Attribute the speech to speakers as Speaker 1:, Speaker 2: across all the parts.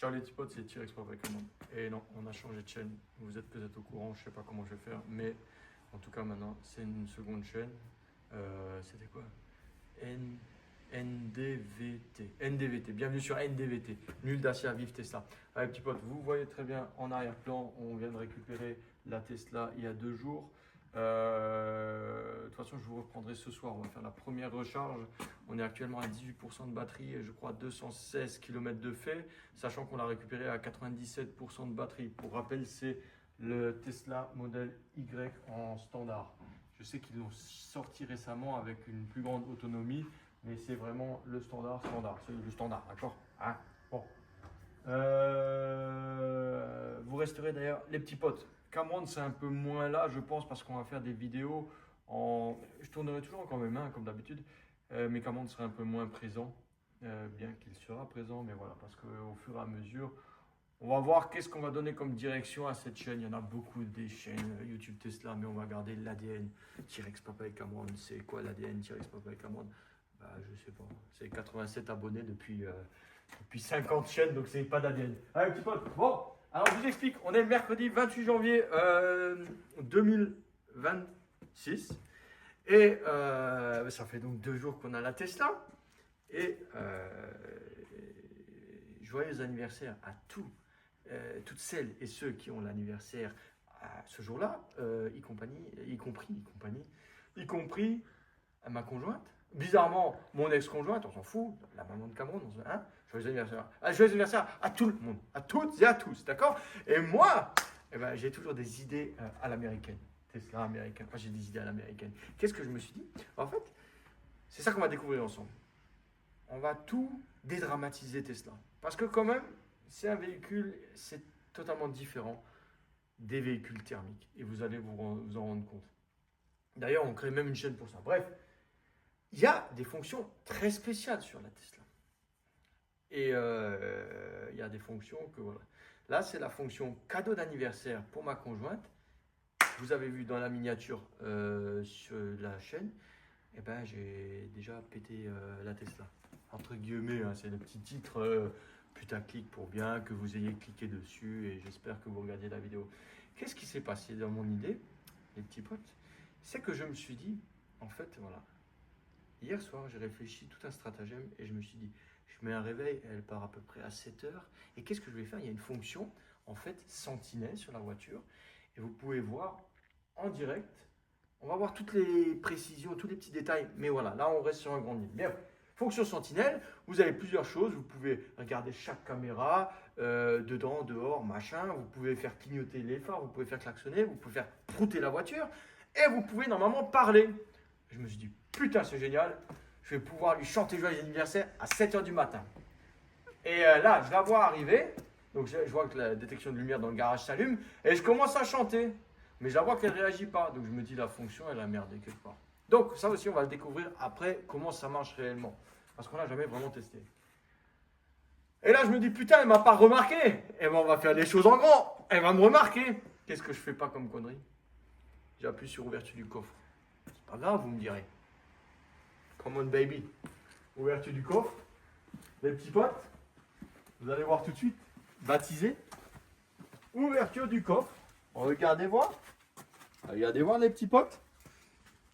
Speaker 1: Ciao les petits potes, c'est T-Rex Papa Commande. Et non, on a changé de chaîne. Vous êtes peut-être au courant, je sais pas comment je vais faire, mais en tout cas maintenant, c'est une seconde chaîne. C'était quoi? NDVT. NDVT. Bienvenue sur NDVT. Nul Dacia, vive Tesla. Allez, petits potes, vous voyez très bien en arrière-plan, on vient de récupérer la Tesla il y a 2 jours. De toute façon, je vous reprendrai ce soir. On va faire la première recharge. On est actuellement à 18% de batterie et je crois 216 km de fait, sachant qu'on l'a récupéré à 97% de batterie. Pour rappel, c'est le Tesla Model Y en standard. Je sais qu'ils l'ont sorti récemment avec une plus grande autonomie, mais c'est vraiment le standard. C'est le standard, d'accord, hein? Bon. Vous resterez d'ailleurs, les petits potes. Cameron, c'est un peu moins là, je pense, parce qu'on va faire des vidéos en. Je tournerai toujours quand même, hein, comme d'habitude, mais Cameron sera un peu moins présent, bien qu'il sera présent, mais voilà, parce qu'au fur et à mesure, on va voir qu'est-ce qu'on va donner comme direction à cette chaîne. Il y en a beaucoup des chaînes YouTube Tesla, mais on va garder l'ADN. T-Rex Papa et Cameron, c'est quoi l'ADN T-Rex Papa et Cameron? Bah, je sais pas. C'est 87 abonnés depuis 50 chaînes, donc c'est pas d'ADN. Allez, petit pote. Bon, alors je vous explique. On est le mercredi 28 janvier 2026. Et ça fait donc 2 jours qu'on a la Tesla. Et joyeux anniversaire à toutes celles et ceux qui ont l'anniversaire à ce jour-là, y compris à ma conjointe. Bizarrement, mon ex-conjointe, on s'en fout, la maman de Cameroun, hein, joyeux anniversaire. Joyeux anniversaire à tout le monde, à toutes et à tous, d'accord? Et moi, eh ben, j'ai toujours des idées à l'américaine. Tesla américain. Moi, j'ai des idées à l'américaine. Qu'est-ce que je me suis dit? En fait, c'est ça qu'on va découvrir ensemble. On va tout dédramatiser Tesla. Parce que quand même, c'est un véhicule, c'est totalement différent des véhicules thermiques. Et vous allez vous en rendre compte. D'ailleurs, on crée même une chaîne pour ça. Bref, il y a des fonctions très spéciales sur la Tesla. Et il y a des fonctions que voilà. Là, c'est la fonction cadeau d'anniversaire pour ma conjointe. Vous avez vu dans la miniature sur la chaîne, eh ben, j'ai déjà pété la Tesla. Entre guillemets, hein, c'est le petit titre putaclic pour bien que vous ayez cliqué dessus et j'espère que vous regardez la vidéo. Qu'est-ce qui s'est passé dans mon idée, les petits potes? C'est que je me suis dit, en fait, voilà, hier soir, j'ai réfléchi tout un stratagème et je me suis dit, je mets un réveil, elle part à peu près à 7 heures. Et qu'est-ce que je vais faire? Il y a une fonction, en fait, sentinelle sur la voiture. Et vous pouvez voir en direct, on va voir toutes les précisions, tous les petits détails. Mais voilà, là, on reste sur un grand niveau. Bien, fonction sentinelle, vous avez plusieurs choses. Vous pouvez regarder chaque caméra, dedans, dehors, machin. Vous pouvez faire clignoter les phares, vous pouvez faire klaxonner, vous pouvez faire prouter la voiture. Et vous pouvez normalement parler. Je me suis dit, putain, c'est génial. Je vais pouvoir lui chanter joyeux anniversaire à 7 h du matin. Et là, je la vois arriver. Donc, je vois que la détection de lumière dans le garage s'allume. Et je commence à chanter. Mais je la vois qu'elle ne réagit pas. Donc, je me dis, la fonction, elle a merdé quelque part. Donc, ça aussi, on va le découvrir après, comment ça marche réellement. Parce qu'on n'a jamais vraiment testé. Et là, je me dis, putain, elle ne m'a pas remarqué. Et ben, on va faire les choses en grand. Elle va me remarquer. Qu'est-ce que je fais pas comme connerie? J'appuie sur ouverture du coffre. C'est pas grave, vous me direz. Come on, baby. Ouverture du coffre. Les petits potes, vous allez voir tout de suite. Baptisé. Ouverture du coffre. Regardez voir. Regardez voir, les petits potes.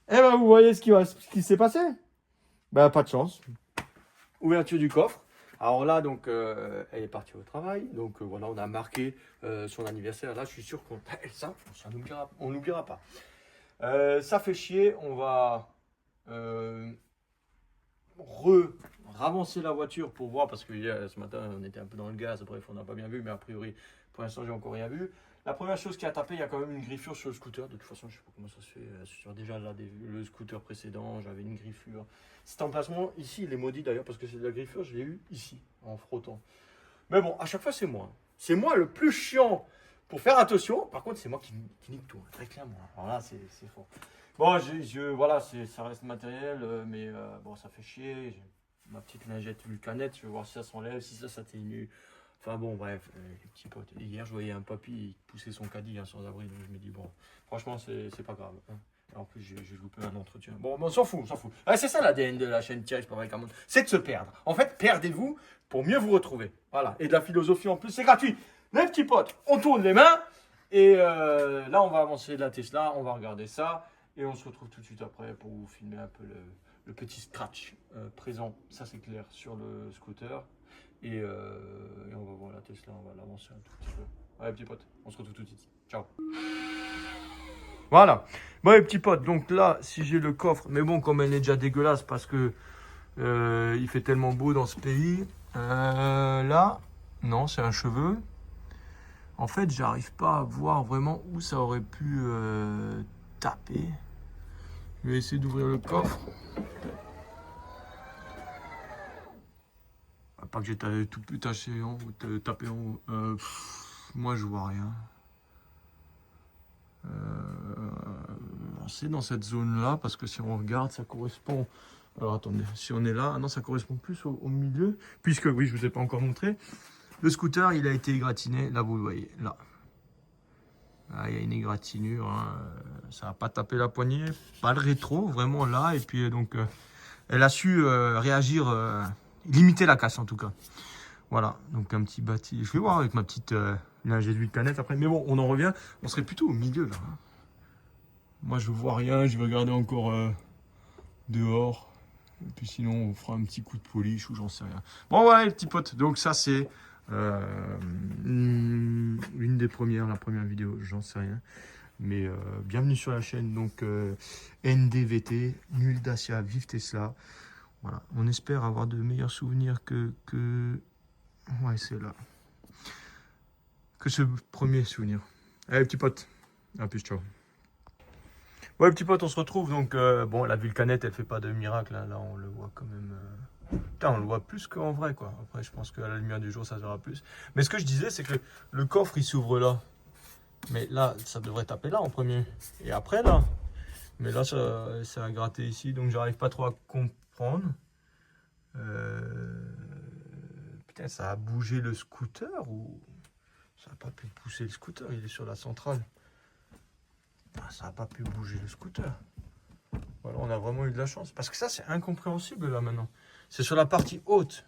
Speaker 1: Eh ben, vous voyez ce qui s'est passé? Ben, pas de chance. Ouverture du coffre. Alors là, donc, elle est partie au travail. Donc, voilà, on a marqué son anniversaire. Là, je suis sûr qu'on ça on n'oubliera pas. Ça fait chier. On va ravancer la voiture pour voir. Parce que ce matin, on était un peu dans le gaz. Bref, on n'a pas bien vu. Mais a priori, pour l'instant, j'ai encore rien vu. La première chose qui a tapé, il y a quand même une griffure sur le scooter. De toute façon, je ne sais pas comment ça se fait. Sur déjà là, le scooter précédent, j'avais une griffure. Cet emplacement ici, il est maudit d'ailleurs parce que c'est de la griffure, je l'ai eu ici, en frottant. Mais bon, à chaque fois, c'est moi. C'est moi le plus chiant pour faire attention. Par contre, c'est moi qui nique tout, très clairement. Alors là, c'est fort. Bon, voilà, ça reste matériel, mais bon, ça fait chier. J'ai ma petite lingette vulcanette, je vais voir si ça s'enlève, si ça s'atténue. Enfin bon, bref, les petits potes. Hier, je voyais un papy qui poussait son caddie sans abri, donc je me dis, bon, franchement, c'est pas grave. Hein. En plus, j'ai loupé un entretien. Bon, on s'en fout, on s'en fout. Ah, c'est ça l'ADN de la chaîne Thierry Sport Cameroun. C'est de se perdre. En fait, perdez-vous pour mieux vous retrouver. Voilà. Et de la philosophie en plus, c'est gratuit. Les petits potes, on tourne les mains. Et là, on va avancer de la Tesla. On va regarder ça. Et on se retrouve tout de suite après pour vous filmer un peu le petit scratch présent. Ça, c'est clair, sur le scooter. Et on va voir la Tesla. On va l'avancer un tout petit peu. Ouais, petits potes, on se retrouve tout de suite. Ciao. Voilà. Bon, les petits potes, donc là, si j'ai le coffre, mais bon, comme elle est déjà dégueulasse parce que il fait tellement beau dans ce pays. Là, non, c'est un cheveu. En fait, j'arrive pas à voir vraiment où ça aurait pu taper. Je vais essayer d'ouvrir le coffre. Pas que j'ai tout taché en haut, tapé en haut. Moi, je vois rien. C'est dans cette zone-là, parce que si on regarde, ça correspond... Alors attendez, si on est là, ah non, ça correspond plus au milieu, puisque, oui, je ne vous ai pas encore montré, le scooter, il a été égratigné, là, vous le voyez, là. Là, il y a une égratignure, hein. Ça n'a pas tapé la poignée, pas le rétro, vraiment là, et puis donc, elle a su réagir, limiter la casse en tout cas. Voilà, donc un petit bâti, je vais voir avec ma petite lingette d'huile canette après, mais bon, on en revient, on serait plutôt au milieu là. Moi, je vois rien, je vais regarder encore dehors. Et puis sinon, on fera un petit coup de polish ou j'en sais rien. Bon, voilà, les petits potes. Donc ça, c'est une des premières, la première vidéo, j'en sais rien. Mais bienvenue sur la chaîne. Donc NDVT, Nul Dacia, Vive Tesla. Voilà, on espère avoir de meilleurs souvenirs que... Ouais, c'est là. Que ce premier souvenir. Allez, petits potes. À plus, ciao. Ouais, petit pote, on se retrouve. Donc, bon, la vulcanette, elle fait pas de miracle. Hein. Là, on le voit quand même. Putain, on le voit plus qu'en vrai, quoi. Après, je pense qu'à la lumière du jour, ça se verra plus. Mais ce que je disais, c'est que le coffre, il s'ouvre là. Mais là, ça devrait taper là en premier. Et après, là. Mais là, ça a gratté ici. Donc, j'arrive pas trop à comprendre. Putain, ça a bougé le scooter ou ça n'a pas pu pousser le scooter? Il est sur la centrale. Ça n'a pas pu bouger le scooter. Voilà, on a vraiment eu de la chance. Parce que ça, c'est incompréhensible là maintenant. C'est sur la partie haute.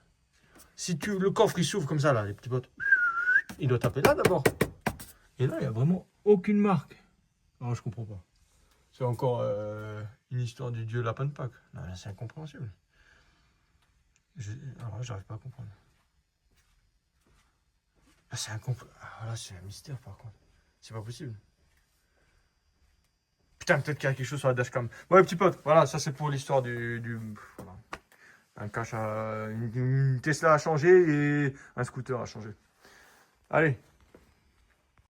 Speaker 1: Si le coffre il s'ouvre comme ça là, les petits potes, il doit taper là d'abord. Et là, il n'y a vraiment aucune marque. Non, je comprends pas. C'est encore une histoire du dieu lapin de Pâques. Non, là, c'est incompréhensible. Alors là, j'arrive pas à comprendre. Là, c'est là, c'est un mystère par contre. C'est pas possible. Putain, peut-être qu'il y a quelque chose sur la dashcam. Ouais, petit pote, voilà, ça c'est pour l'histoire voilà. Une Tesla a changé et un scooter a changé. Allez,